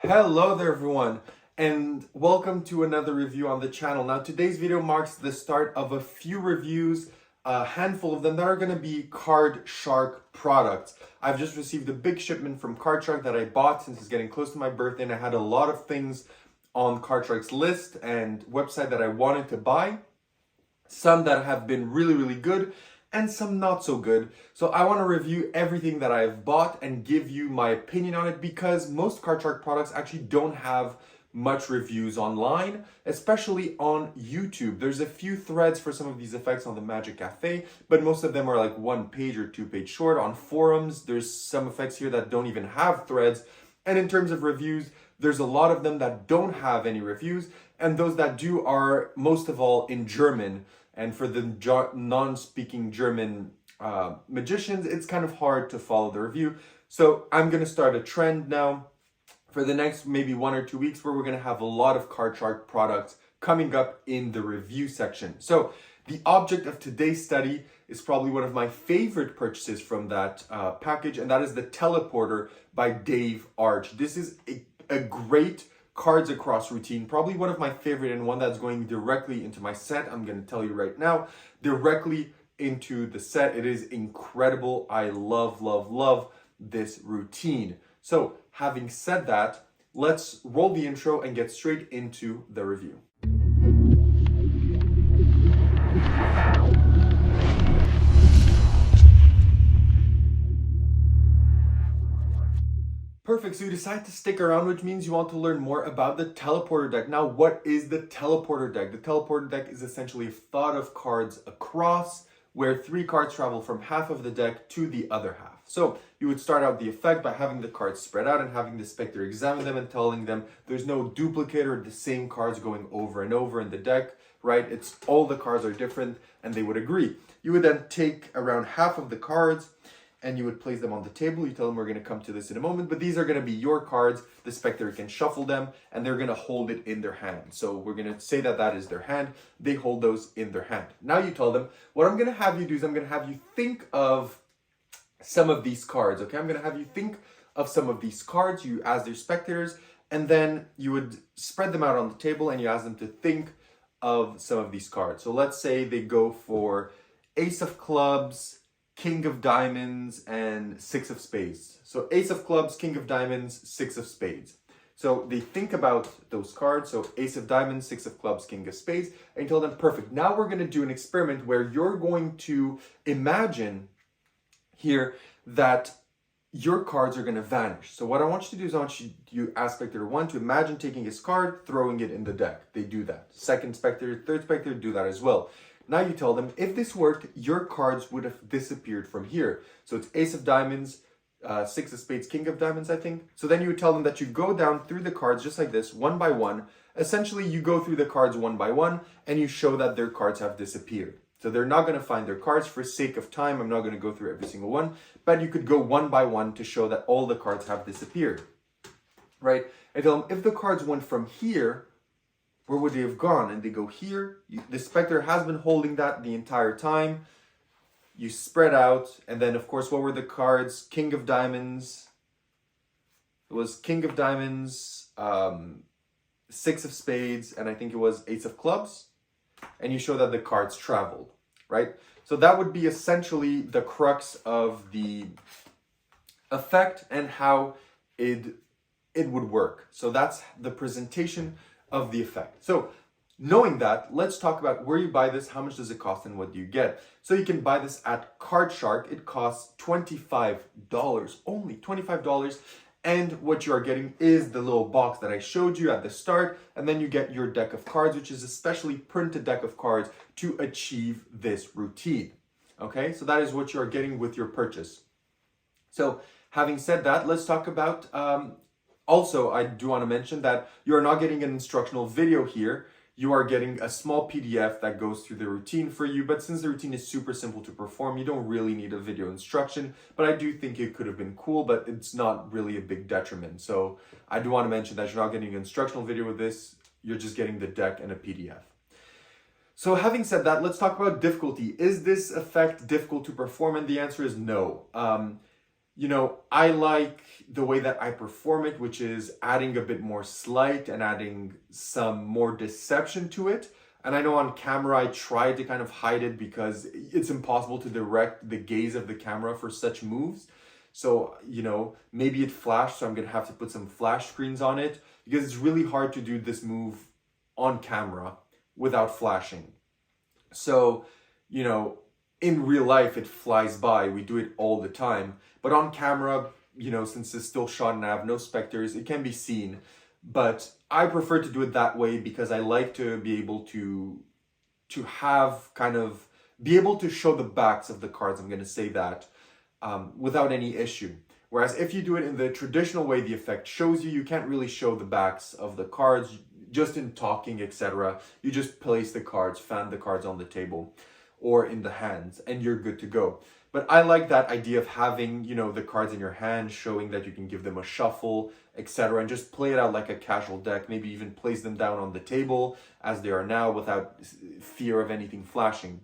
Hello there everyone, and welcome to another review on the channel. Now today's video marks the start of a few reviews, a handful of them that are going to be Card Shark products. I've just received a big shipment from Card Shark that I bought since it's getting close to my birthday, and I had a lot of things on Card Shark's list and website that I wanted to buy. Some that have been really good and some not so good. So I want to review everything that I've bought and give you my opinion on it, because most Card Shark products actually don't have much reviews online, especially on YouTube. There's a few threads for some of these effects on the Magic Cafe, but most of them are like 1 page or 2 page short. On forums, there's some effects here that don't even have threads. And in terms of reviews, there's a lot of them that don't have any reviews, and those that do are most of all in German. And for the non-speaking German magicians, it's kind of hard to follow the review. So I'm going to start a trend now for the next maybe 1 or 2 weeks where we're going to have a lot of Card Shark products coming up in the review section. So the object of today's study is probably one of my favorite purchases from that package, and that is the Teleporter by Dave Arch. This is a great cards across routine, probably one of my favorite, and one that's going directly into my set. I'm going to tell you right now, directly into the set. It is incredible. I love this routine. So having said that, let's roll the intro and get straight into the review. Perfect, so you decide to stick around, which means you want to learn more about the Teleporter deck. Now, what is the Teleporter deck? The Teleporter deck is essentially a thought of cards across, where 3 cards travel from half of the deck to the other half. So you would start out the effect by having the cards spread out and having the specter examine them and telling them there's no duplicate or the same cards going over and over in the deck, right? It's all the cards are different, and they would agree. You would then take around half of the cards and you would place them on the table. You tell them we're going to come to this in a moment, but these are going to be your cards. The specter can shuffle them and they're going to hold it in their hand. So we're going to say that that is their hand. They hold those in their hand. Now you tell them, what I'm going to have you do is I'm going to have you think of some of these cards, okay? I'm going to have you think of some of these cards, you as their spectators, and then you would spread them out on the table and you ask them to think of some of these cards. So let's say they go for Ace of Clubs, King of Diamonds, and 6 of Spades. So Ace of Clubs, King of Diamonds, 6 of Spades. So they think about those cards. So Ace of Diamonds, 6 of Clubs, King of Spades, and you tell them, perfect. Now we're going to do an experiment where you're going to imagine here that your cards are going to vanish. So what I want you to do is I want you as spectator 1 to imagine taking his card, throwing it in the deck. They do that. Second spectator, third spectator do that as well. Now you tell them, if this worked, your cards would have disappeared from here. So it's Ace of Diamonds, 6 of Spades, King of Diamonds, I think. So then you would tell them that you go down through the cards just like this, one by one. Essentially, you go through the cards one by one, and you show that their cards have disappeared. So they're not going to find their cards. For sake of time, I'm not going to go through every single one, but you could go one by one to show that all the cards have disappeared, right? And tell them, if the cards went from here, where would they have gone? And they go here. The specter has been holding that the entire time. You spread out. And then, of course, what were the cards? King of Diamonds. It was King of Diamonds, 6 of Spades, and I think it was Ace of Clubs. And you show that the cards traveled, right? So that would be essentially the crux of the effect and how it would work. So that's the presentation of the effect. So knowing that, let's talk about where you buy this, how much does it cost, and what do you get. So you can buy this at Card Shark. It costs $25, only $25. And what you are getting is the little box that I showed you at the start. And then you get your deck of cards, which is a specially printed deck of cards to achieve this routine. Okay, so that is what you are getting with your purchase. So having said that, let's talk about also, I do want to mention that you are not getting an instructional video here. You are getting a small PDF that goes through the routine for you. But since the routine is super simple to perform, you don't really need a video instruction. But I do think it could have been cool, but it's not really a big detriment. So I do want to mention that you're not getting an instructional video with this. You're just getting the deck and a PDF. So having said that, let's talk about difficulty. Is this effect difficult to perform? And the answer is no. I like the way that I perform it, which is adding a bit more slight and adding some more deception to it. And I know on camera I try to kind of hide it because it's impossible to direct the gaze of the camera for such moves. So, maybe it flashed, so I'm gonna have to put some flash screens on it because it's really hard to do this move on camera without flashing. So, in real life, it flies by. We do it all the time. But on camera, since it's still shot and I have no spectators, it can be seen. But I prefer to do it that way because I like to be able to have be able to show the backs of the cards. I'm going to say that without any issue. Whereas if you do it in the traditional way the effect shows you, you can't really show the backs of the cards just in talking, etc. You just place the cards, fan the cards on the table or in the hands, and you're good to go. But I like that idea of having, the cards in your hand, showing that you can give them a shuffle, etc., and just play it out like a casual deck. Maybe even place them down on the table as they are now without fear of anything flashing.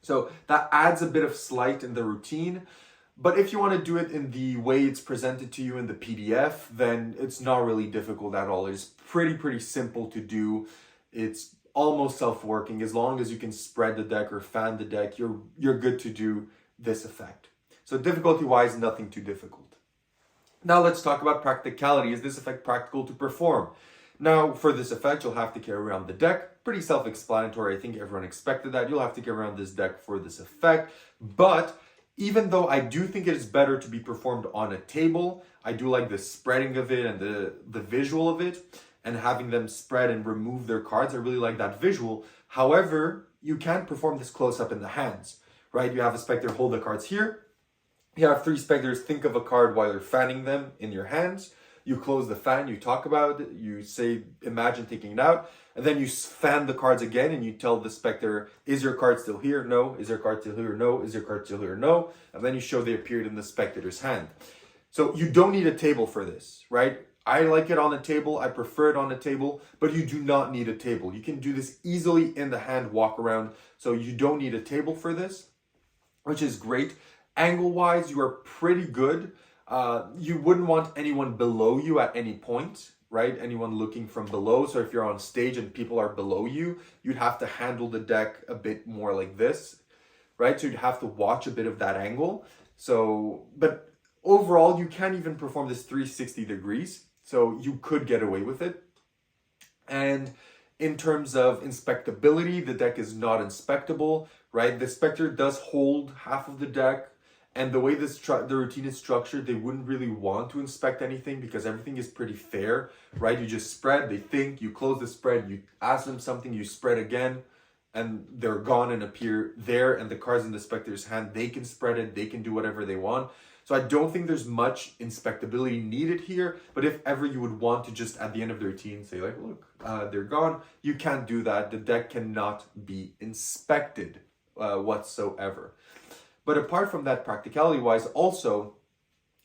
So that adds a bit of slight in the routine. But if you want to do it in the way it's presented to you in the PDF, then it's not really difficult at all. It's pretty simple to do. It's almost self-working. As long as you can spread the deck or fan the deck, you're good to do this effect. So difficulty-wise, nothing too difficult. Now let's talk about practicality. Is this effect practical to perform? Now, for this effect, you'll have to carry around the deck. Pretty self-explanatory. I think everyone expected that. You'll have to carry around this deck for this effect. But even though I do think it is better to be performed on a table, I do like the spreading of it and the visual of it and having them spread and remove their cards. I really like that visual. However, you can't perform this close up in the hands, right? You have a spectator hold the cards here. You have three spectators think of a card while you're fanning them in your hands. You close the fan, you talk about it, you say, imagine taking it out, and then you fan the cards again and you tell the spectator, is your card still here? No. Is your card still here? No. Is your card still here? No. And then you show they appeared in the spectator's hand. So you don't need a table for this, right? I like it on a table. I prefer it on a table, but you do not need a table. You can do this easily in the hand walk around. So you don't need a table for this, which is great. Angle-wise, you are pretty good. You wouldn't want anyone below you at any point, right? Anyone looking from below. So if you're on stage and people are below you, you'd have to handle the deck a bit more like this, right? So you'd have to watch a bit of that angle. So, but overall, you can't even perform this 360 degrees. So you could get away with it. And in terms of inspectability, the deck is not inspectable, right? The spectator does hold half of the deck. And the way the routine is structured, they wouldn't really want to inspect anything because everything is pretty fair, right? You just spread, they think, you close the spread, you ask them something, you spread again, and they're gone and appear there. And the cards in the spectator's hand, they can spread it, they can do whatever they want. So I don't think there's much inspectability needed here. But if ever you would want to just at the end of the routine say like, look, they're gone, you can't do that. The deck cannot be inspected whatsoever. But apart from that, practicality-wise, also,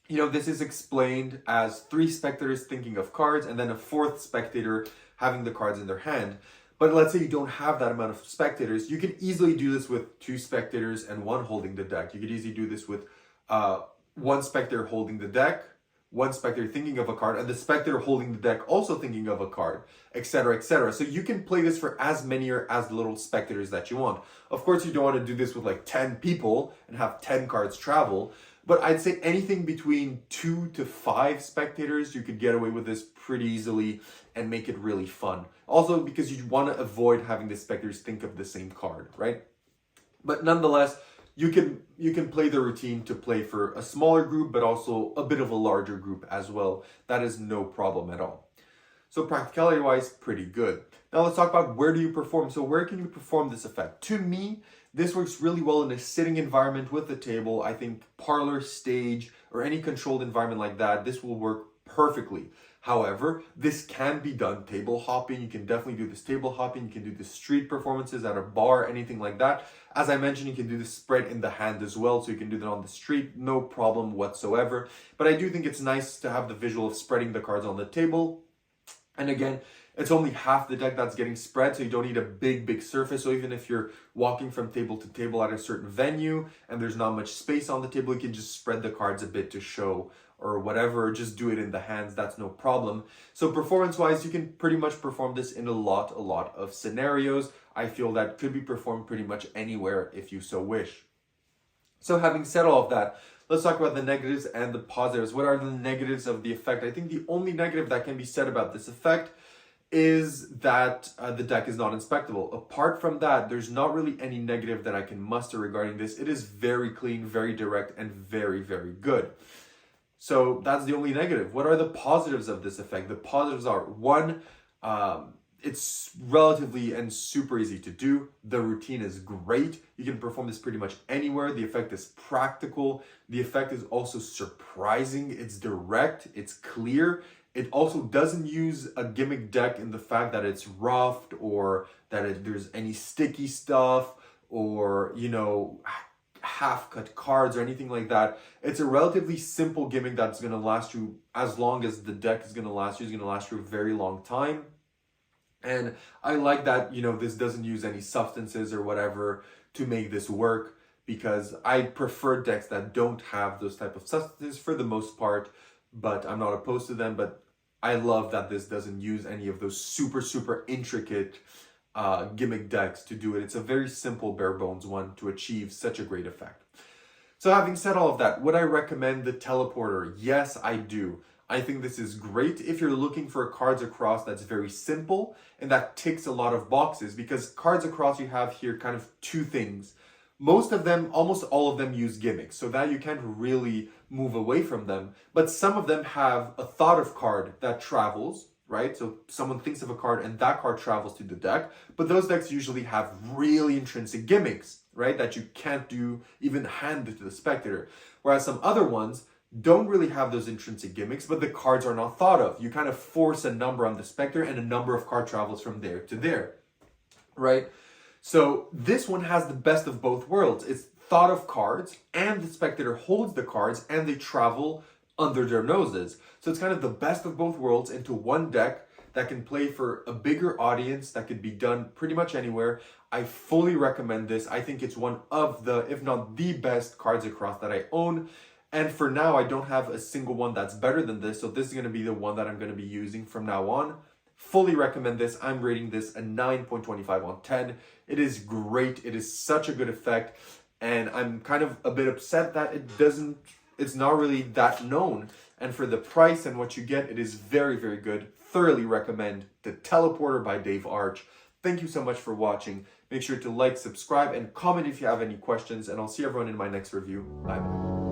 this is explained as three spectators thinking of cards and then a fourth spectator having the cards in their hand. But let's say you don't have that amount of spectators. You can easily do this with two spectators and one holding the deck. You could easily do this with one spectator holding the deck, one spectator thinking of a card, and the spectator holding the deck also thinking of a card, etc., etc. So you can play this for as many or as little spectators that you want. Of course, you don't want to do this with like 10 people and have 10 cards travel, but I'd say anything between 2 to 5 spectators, you could get away with this pretty easily and make it really fun. Also, because you want to avoid having the spectators think of the same card, right? But nonetheless, you can play the routine to play for a smaller group, but also a bit of a larger group as well. That is no problem at all. So practicality-wise, pretty good. Now let's talk about where do you perform. So where can you perform this effect? To me, this works really well in a sitting environment with a table. I think parlor, stage, or any controlled environment like that, this will work perfectly. However, this can be done table hopping. You can definitely do this table hopping. You can do the street performances at a bar, anything like that. As I mentioned, you can do this spread in the hand as well. So you can do that on the street, no problem whatsoever. But I do think it's nice to have the visual of spreading the cards on the table. And again, It's only half the deck that's getting spread, so you don't need a big surface. So even if you're walking from table to table at a certain venue and there's not much space on the table, you can just spread the cards a bit to show or whatever, just do it in the hands, that's no problem. So performance-wise, you can pretty much perform this in a lot of scenarios. I feel that could be performed pretty much anywhere if you so wish. So having said all of that, let's talk about the negatives and the positives. What are the negatives of the effect? I think the only negative that can be said about this effect is that the deck is not inspectable. Apart from that, there's not really any negative that I can muster regarding this. It is very clean, very direct, and very good. So that's the only negative. What are the positives of this effect? The positives are, one, it's relatively and super easy to do. The routine is great. You can perform this pretty much anywhere. The effect is practical. The effect is also surprising. It's direct. It's clear. It also doesn't use a gimmick deck in the fact that it's roughed or that there's any sticky stuff or, you know, half-cut cards or anything like that. It's a relatively simple gimmick that's going to last you as long as the deck is going to last you. It's going to last you a very long time. And I like that, you know, this doesn't use any substances or whatever to make this work, because I prefer decks that don't have those type of substances for the most part, but I'm not opposed to them. But I love that this doesn't use any of those super intricate gimmick decks to do it. It's a very simple bare bones one to achieve such a great effect. So having said all of that, would I recommend the teleporter? Yes, I do. I think this is great if you're looking for Cards Across that's very simple and that ticks a lot of boxes, because Cards Across, you have here kind of two things. Most of them, almost all of them, use gimmicks, so that you can't really move away from them. But some of them have a thought of card that travels, right? So someone thinks of a card and that card travels to the deck, but those decks usually have really intrinsic gimmicks, right? That you can't do, even hand to the spectator. Whereas some other ones don't really have those intrinsic gimmicks, but the cards are not thought of. You kind of force a number on the spectator and a number of card travels from there to there, right? So this one has the best of both worlds. It's thought of cards and the spectator holds the cards and they travel under their noses. So it's kind of the best of both worlds into one deck that can play for a bigger audience, that could be done pretty much anywhere. I fully recommend this. I think it's one of the, if not the best Cards Across that I own. And for now, I don't have a single one that's better than this. So this is going to be the one that I'm going to be using from now on. Fully recommend this. I'm rating this a 9.25 on 10. It is great. It is such a good effect. And I'm kind of a bit upset that it's not really that known. And for the price and what you get, it is very good. Thoroughly recommend the Teleporter by Dave Arch. Thank you so much for watching. Make sure to like, subscribe, and comment if you have any questions. And I'll see everyone in my next review. Bye.